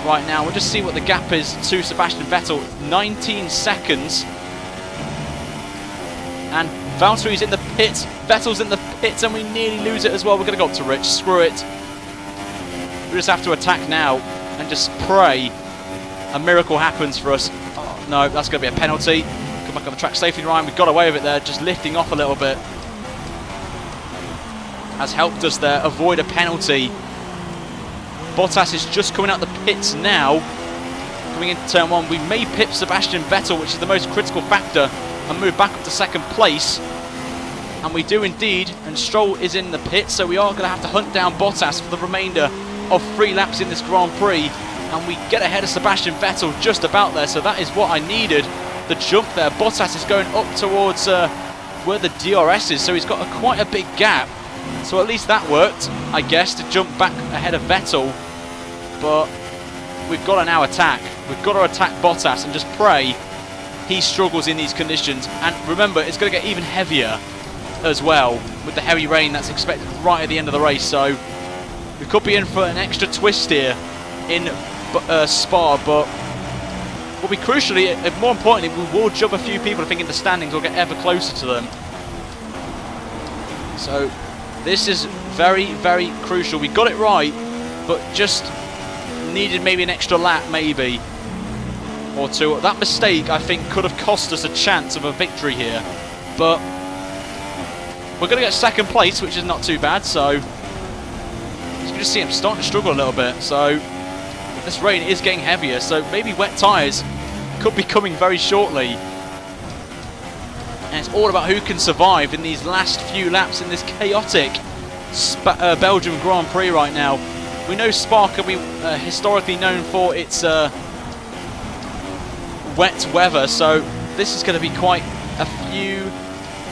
Speaker 1: Right now, we'll just see what the gap is to Sebastian Vettel. 19 seconds. And Valtteri's in the pits. Vettel's in the pits, and we nearly lose it as well. We're going to go up to Rich. Screw it. We just have to attack now and just pray a miracle happens for us. Oh, no, that's going to be a penalty. Come back on the track safely, Ryan. We got away with it there, just lifting off a little bit. Has helped us there avoid a penalty. Bottas is just coming out the pits now. Coming into turn 1, we may pit Sebastian Vettel, which is the most critical factor, and move back up to second place. And we do indeed, and Stroll is in the pit, so we are going to have to hunt down Bottas for the remainder of 3 laps in this Grand Prix. And we get ahead of Sebastian Vettel just about there, so that is what I needed. The jump there, Bottas is going up towards where the DRS is, so he's got quite a big gap. So at least that worked, I guess, to jump back ahead of Vettel. But we've got to now attack. We've got to attack Bottas and just pray he struggles in these conditions. And remember, it's going to get even heavier as well with the heavy rain that's expected right at the end of the race. So we could be in for an extra twist here in Spa, but will be crucially, more importantly, we will jump a few people. I think in the standings we'll get ever closer to them. So this is very, very crucial. We got it right, but just needed maybe an extra lap, maybe, or 2. That mistake, I think, could have cost us a chance of a victory here. But we're going to get second place, which is not too bad, so just see him starting to struggle a little bit. So this rain is getting heavier, so maybe wet tyres could be coming very shortly. And it's all about who can survive in these last few laps in this chaotic Belgium Grand Prix right now. We know Spa can be historically known for its wet weather, so this is going to be quite a few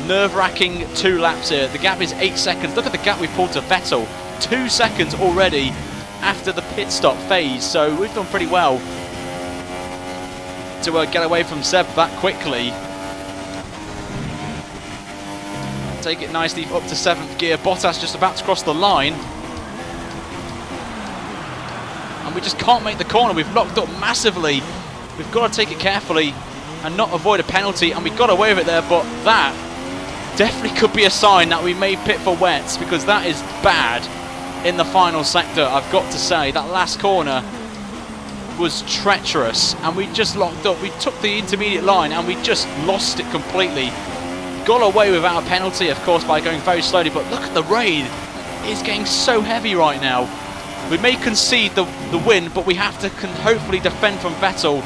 Speaker 1: nerve-wracking 2 laps here. The gap is 8 seconds. Look at the gap we pulled to Vettel. 2 seconds already after the pit stop phase, so we've done pretty well to get away from Seb that quickly. Take it nicely up to 7th gear. Bottas just about to cross the line. And we just can't make the corner. We've locked up massively. We've got to take it carefully and not avoid a penalty. And we got away with it there, but that definitely could be a sign that we may pit for wets, because that is bad in the final sector, I've got to say. That last corner was treacherous, and we just locked up. We took the intermediate line and we just lost it completely. Got away without a penalty, of course, by going very slowly, but look at the rain. It's getting so heavy right now. We may concede the win, but we have to hopefully defend from Vettel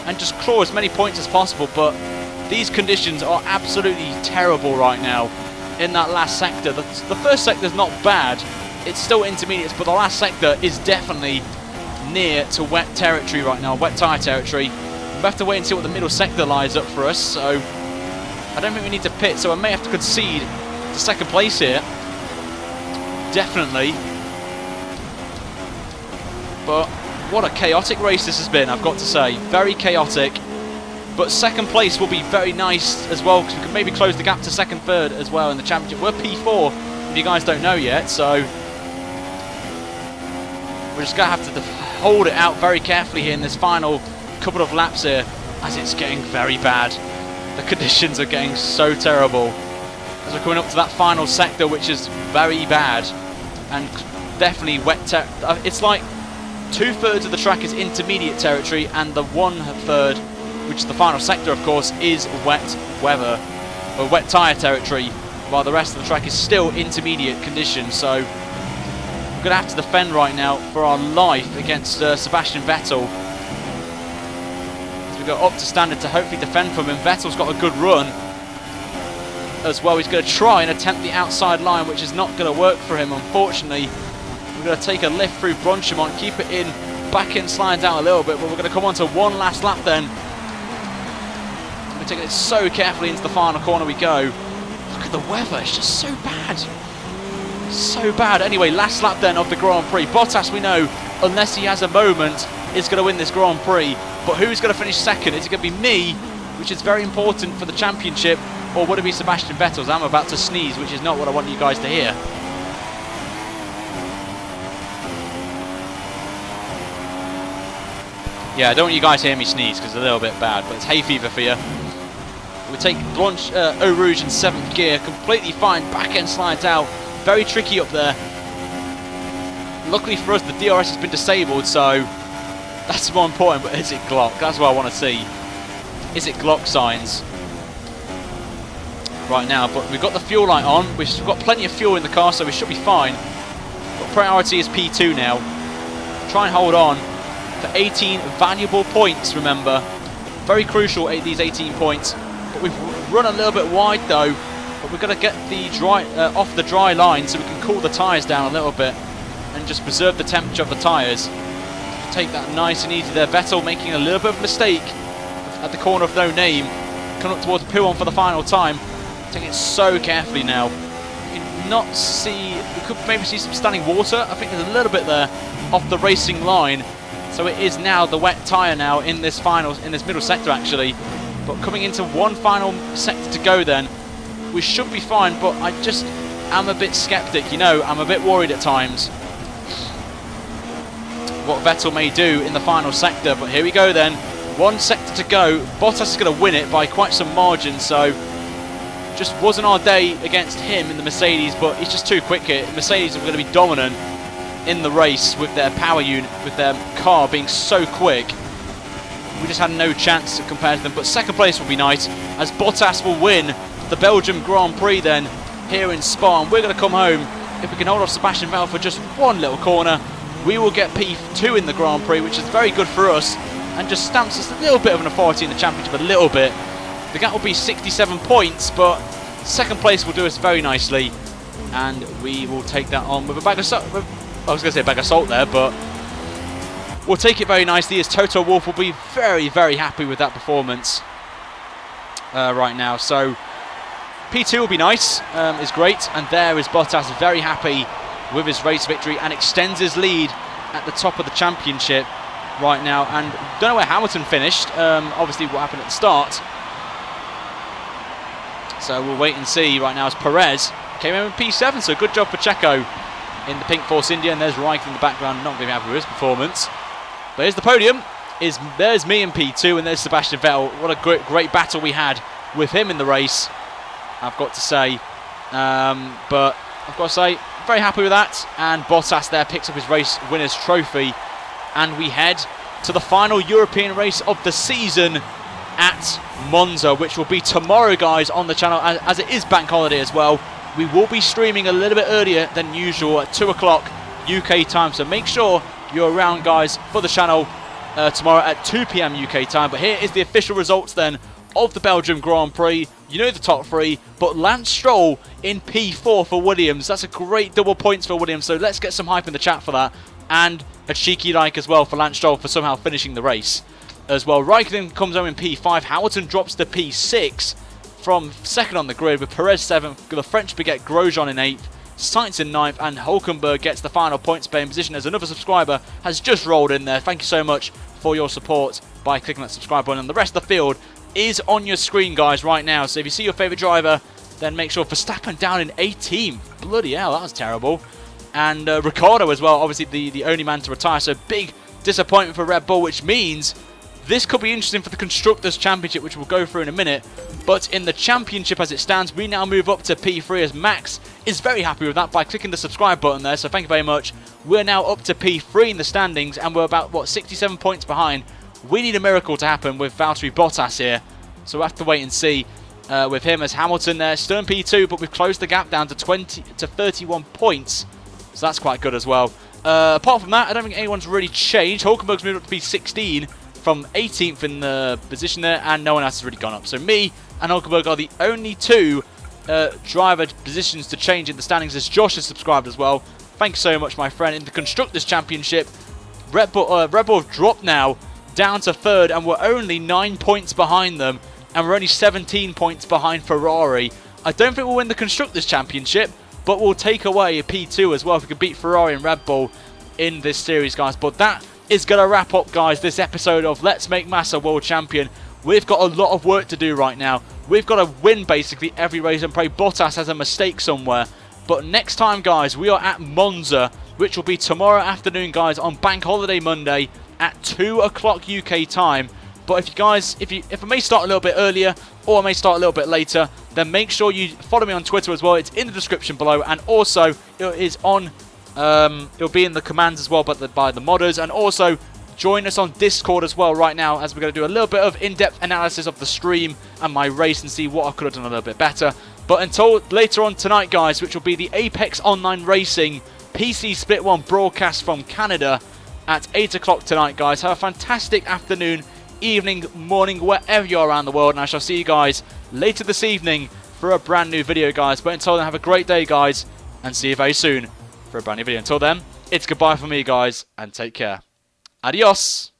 Speaker 1: and just claw as many points as possible. But these conditions are absolutely terrible right now in that last sector. The first sector is not bad. It's still intermediates, but the last sector is definitely near to wet territory right now, wet tyre territory. We'll have to wait and see what the middle sector lies up for us, so I don't think we need to pit, so I may have to concede to 2nd place here. Definitely. But what a chaotic race this has been, I've got to say. Very chaotic. But 2nd place will be very nice as well, because we can maybe close the gap to 2nd, 3rd as well in the championship. We're P4, if you guys don't know yet, so we're just going to have to hold it out very carefully here in this final couple of laps here, as it's getting very bad. The conditions are getting so terrible as we're coming up to that final sector, which is very bad and definitely wet. It's like 2/3 of the track is intermediate territory, and the 1/3, which is the final sector, of course, is wet weather or wet tyre territory, while the rest of the track is still intermediate conditions. So we're going to have to defend right now for our life against Sebastian Vettel. Go up to standard to hopefully defend from him. Vettel's got a good run as well. He's going to try and attempt the outside line, which is not going to work for him, unfortunately. We're going to take a lift through Bronchemont, keep it in, back in, slide down a little bit, but we're going to come on to one last lap then. We're taking it so carefully into the final corner we go. Look at the weather, it's just so bad. So bad. Anyway, last lap then of the Grand Prix. Bottas, we know, unless he has a moment, is going to win this Grand Prix. But who's going to finish 2nd? Is it going to be me, which is very important for the championship, or would it be Sebastian Vettel? I'm about to sneeze, which is not what I want you guys to hear. Yeah, I don't want you guys to hear me sneeze, because it's a little bit bad, but it's hay fever for you. We take Blanche Eau Rouge in 7th gear, completely fine, back end slides out, very tricky up there. Luckily for us, the DRS has been disabled, so that's more important. But is it Glock? That's what I want to see. Is it Glock signs right now? But we've got the fuel light on. We've got plenty of fuel in the car, so we should be fine. But priority is P2 now. Try and hold on for 18 valuable points, remember. Very crucial, these 18 points. But we've run a little bit wide though. But we're going to get the off the dry line so we can cool the tyres down a little bit and just preserve the temperature of the tyres. Take that nice and easy there. Vettel making a little bit of a mistake at the corner of No Name. Coming up towards P1 for the final time. Taking it so carefully now. You can not see, we could maybe see some standing water. I think there's a little bit there off the racing line. So it is now the wet tyre now in this middle sector actually. But coming into one final sector to go then, we should be fine, but I just am a bit skeptic, you know, I'm a bit worried at times what Vettel may do in the final sector. But here we go then, one sector to go. Bottas is going to win it by quite some margin, so just wasn't our day against him in the Mercedes, but he's just too quick here. Mercedes are going to be dominant in the race with their power unit, with their car being so quick. We just had no chance compared to them, but second place will be nice as Bottas will win the Belgium Grand Prix then here in Spa, and we're going to come home if we can hold off Sebastian Vettel for just one little corner, we will get P2 in the Grand Prix, which is very good for us, and just stamps us a little bit of an authority in the championship, a little bit. The gap will be 67 points, but second place will do us very nicely, and we will take that on with a bag of salt. I was going to say a bag of salt there, but we'll take it very nicely, as Toto Wolff will be very, very happy with that performance right now. So P2 will be nice, is great, and there is Bottas very happy with his race victory and extends his lead at the top of the championship right now. And don't know where Hamilton finished, obviously what happened at the start. So we'll wait and see right now as Perez came in with P7, so good job for Checo in the Pink Force India, and there's Raikkonen in the background, not going to be happy with his performance. But here's the podium, there's me in P2, and there's Sebastian Vettel. What a great battle we had with him in the race, I've got to say. But I've got to say, very happy with that. And Bottas there picks up his race winner's trophy. And we head to the final European race of the season at Monza, which will be tomorrow, guys, on the channel, as it is bank holiday as well. We will be streaming a little bit earlier than usual at 2 o'clock UK time. So make sure you're around, guys, for the channel tomorrow at 2 PM UK time. But here is the official results then of the Belgium Grand Prix. You know the top three, but Lance Stroll in P4 for Williams. That's a great double points for Williams, so let's get some hype in the chat for that. And a cheeky like as well for Lance Stroll for somehow finishing the race as well. Raikkonen comes home in P5. Hamilton drops to P6 from second on the grid, with Perez 7th, the French baguette Grosjean in 8th, Sainz in 9th, and Hulkenberg gets the final points paying position as another subscriber has just rolled in there. Thank you so much for your support by clicking that subscribe button. And the rest of the field is on your screen, guys, right now. So if you see your favourite driver, then make sure Verstappen down in 18th. Bloody hell, that was terrible. And Ricciardo as well, obviously the only man to retire. So big disappointment for Red Bull, which means this could be interesting for the Constructors' Championship, which we'll go through in a minute. But in the Championship as it stands, we now move up to P3, as Max is very happy with that by clicking the subscribe button there. So thank you very much. We're now up to P3 in the standings, and we're about, what, 67 points behind. We need a miracle to happen with Valtteri Bottas here. So we'll have to wait and see with him, as Hamilton there, still in P2, but we've closed the gap down to 31 points. So that's quite good as well. Apart from that, I don't think anyone's really changed. Hulkenberg's moved up to P16 from 18th in the position there, and no one else has really gone up. So me and Hulkenberg are the only two driver positions to change in the standings, as Josh has subscribed as well. Thank you so much, my friend. In the Constructors' Championship, Red Bull have dropped now down to third, and we're only 9 points behind them, and we're only 17 points behind Ferrari. I don't think we'll win the Constructors' Championship, but we'll take away a P2 as well if we can beat Ferrari and Red Bull in this series, guys. But that is going to wrap up, guys, this episode of Let's Make Massa World Champion. We've got a lot of work to do right now. We've got to win basically every race and pray Bottas has a mistake somewhere. But next time, guys, we are at Monza, which will be tomorrow afternoon, guys, on Bank Holiday Monday at 2 o'clock UK time. But if you guys, if I may start a little bit earlier or I may start a little bit later, then make sure you follow me on Twitter as well. It's in the description below, and also it is on. It'll be in the commands as well, but by the modders. And also join us on Discord as well right now, as we're going to do a little bit of in-depth analysis of the stream and my race and see what I could have done a little bit better. But until later on tonight, guys, which will be the Apex Online Racing PC Split 1 broadcast from Canada at 8 o'clock tonight, guys. Have a fantastic afternoon, evening, morning, wherever you are around the world, and I shall see you guys later this evening for a brand new video, guys. But until then, have a great day, guys, and see you very soon for a brand new video. Until then, it's goodbye from me, guys, and take care. Adios.